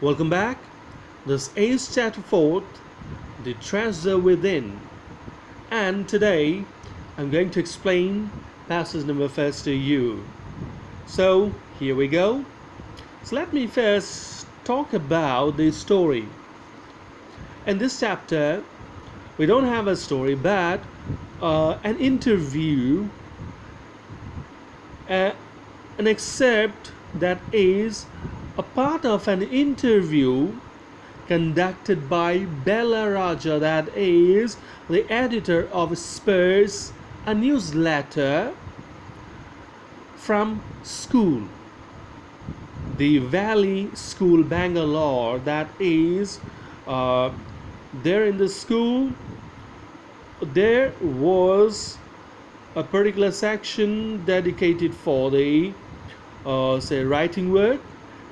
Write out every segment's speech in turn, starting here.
Welcome back. This is Ch-4, the treasure within. And today I'm going to explain passage number first to you. So here we go. So let me first talk about the story. In this chapter, we don't have a story but an interview, an excerpt that is a part of an interview conducted by Bella Raja, that is the editor of Spurs, a newsletter from school, the Valley School, Bangalore. That is there in the school there was a particular section dedicated for the say writing work,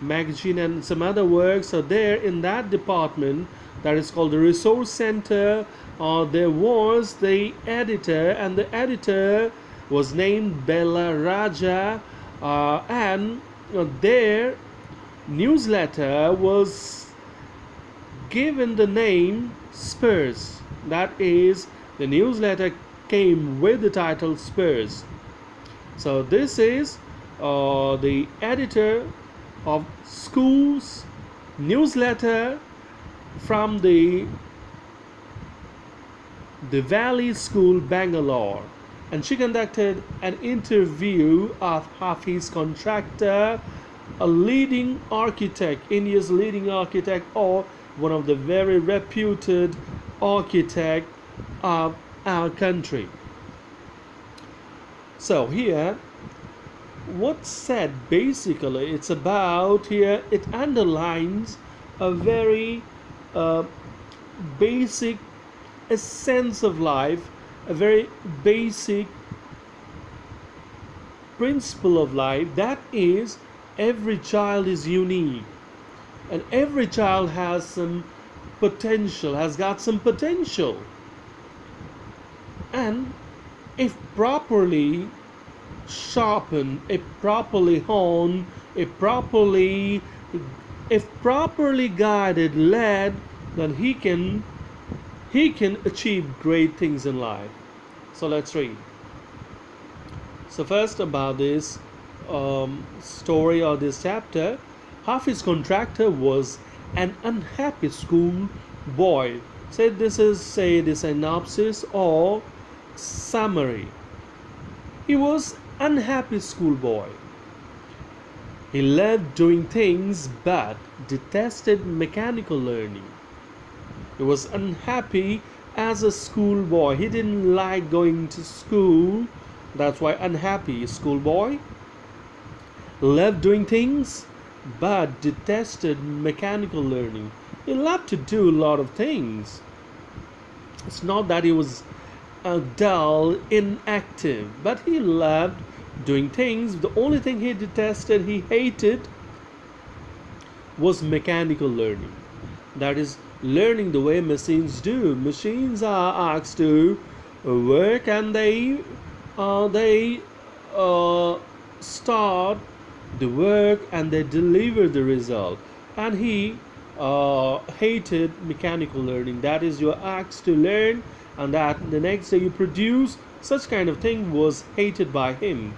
magazine and some other work. So there in that department, that is called the resource center, there was the editor, and the editor was named Bella Raja, and their newsletter was given the name Spurs. That is, the newsletter came with the title Spurs. So this is the editor of school's newsletter from the Valley School, Bangalore, and she conducted an interview of Hafiz Contractor, a leading architect, India's leading architect, or one of the very reputed architect of our country. So here what's said basically, it's about here, it underlines a very basic essence of life, a very basic principle of life, that is, every child is unique and every child has some potential, has got some potential, and if properly sharpened, if properly honed, if properly guided, led, then he can achieve great things in life. So let's read. So first, about this story or this chapter, Hafiz Contractor was an unhappy school boy. Say this is the synopsis or summary. He was unhappy schoolboy. He loved doing things but detested mechanical learning. He was unhappy as a schoolboy. He didn't like going to school. That's why unhappy. Schoolboy loved doing things but detested mechanical learning. He loved to do a lot of things. It's not that he was dull, inactive, but he loved doing things. The only thing he detested, he hated, was mechanical learning. That is, learning the way machines do. Machines are asked to work, and they start the work and they deliver the result. And he hated mechanical learning. That is, you are asked to learn and that the next day you produce. Such kind of thing was hated by him.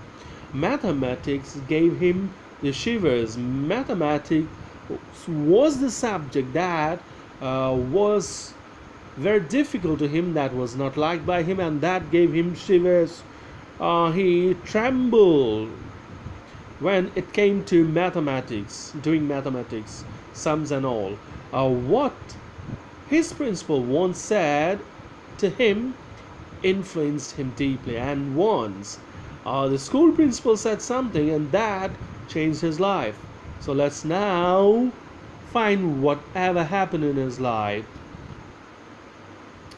Mathematics gave him the shivers. Mathematics was the subject that was very difficult to him, that was not liked by him, and that gave him shivers. He trembled when it came to mathematics, doing mathematics, sums and all. What his principal once said to him influenced him deeply, and once the school principal said something and that changed his life. So let's now find whatever happened in his life.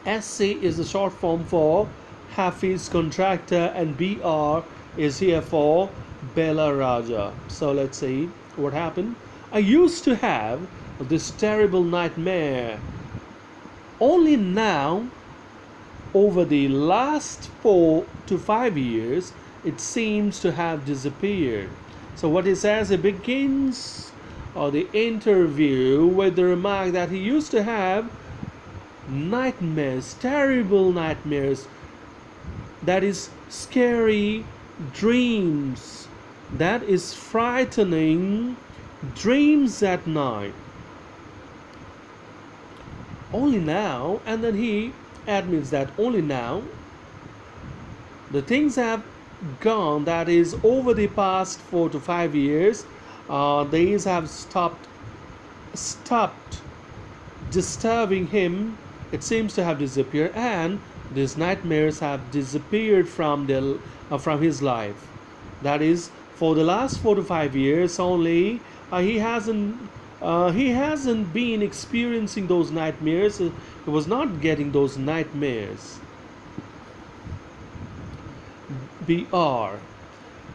SC is the short form for Hafiz Contractor, and BR is here for Bella Raja. So let's see what happened. I used to have this terrible nightmare. Only now, over the last 4 to 5 years, it seems to have disappeared. So what he says, he begins the interview with the remark that he used to have nightmares, terrible nightmares, that is scary dreams, that is frightening dreams at night. Only now, and then he admits that only now the things have gone, that is over the past 4 to 5 years, these have stopped disturbing him. It seems to have disappeared, and these nightmares have disappeared from his life. That is, for the last 4 to 5 years only, he hasn't been experiencing those nightmares. He was not getting those nightmares. BR.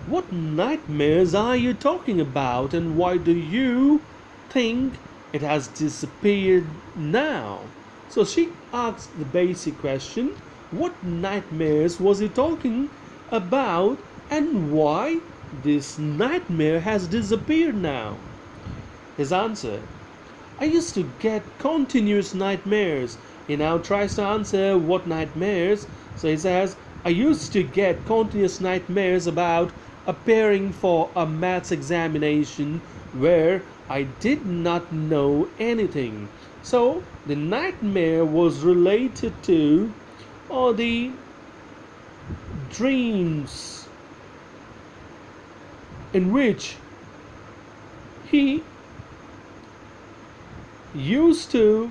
What nightmares are you talking about, and why do you think it has disappeared now? So she asked the basic question, what nightmares was he talking about, and why this nightmare has disappeared now? His answer, I used to get continuous nightmares. He now tries to answer what nightmares. So he says, I used to get continuous nightmares about appearing for a maths examination where I did not know anything. So the nightmare was related to the dreams in which he used to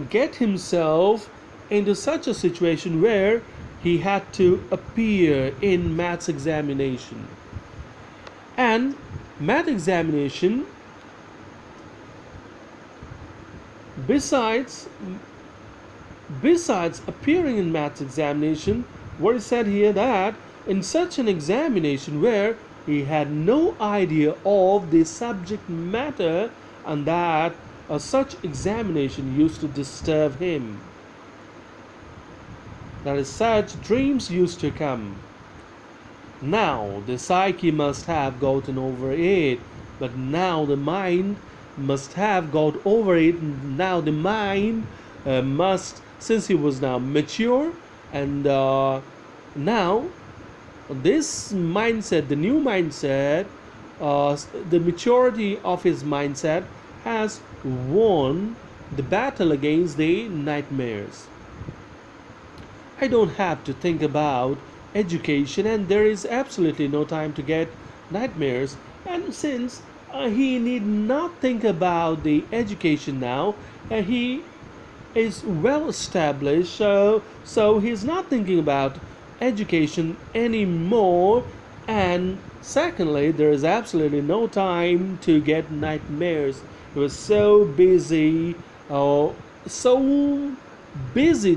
get himself into such a situation where he had to appear in maths examination. And math examination, besides appearing in maths examination, what is said here that in such an examination where he had no idea of the subject matter, and that such examination used to disturb him. That is, such dreams used to come. Now the psyche must have gotten over it, but now the mind must have got over it. Now the mind must, since he was now mature, and now this mindset, the new mindset, the maturity of his mindset has won the battle against the nightmares. I don't have to think about education, and there is absolutely no time to get nightmares. And since he need not think about the education now, he is well established, so he's not thinking about education anymore. And secondly, there is absolutely no time to get nightmares. He was so busy,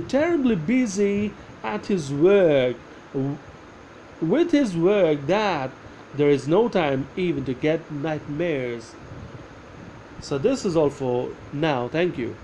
terribly busy at his work, with his work, that there is no time even to get nightmares. So this is all for now. Thank you.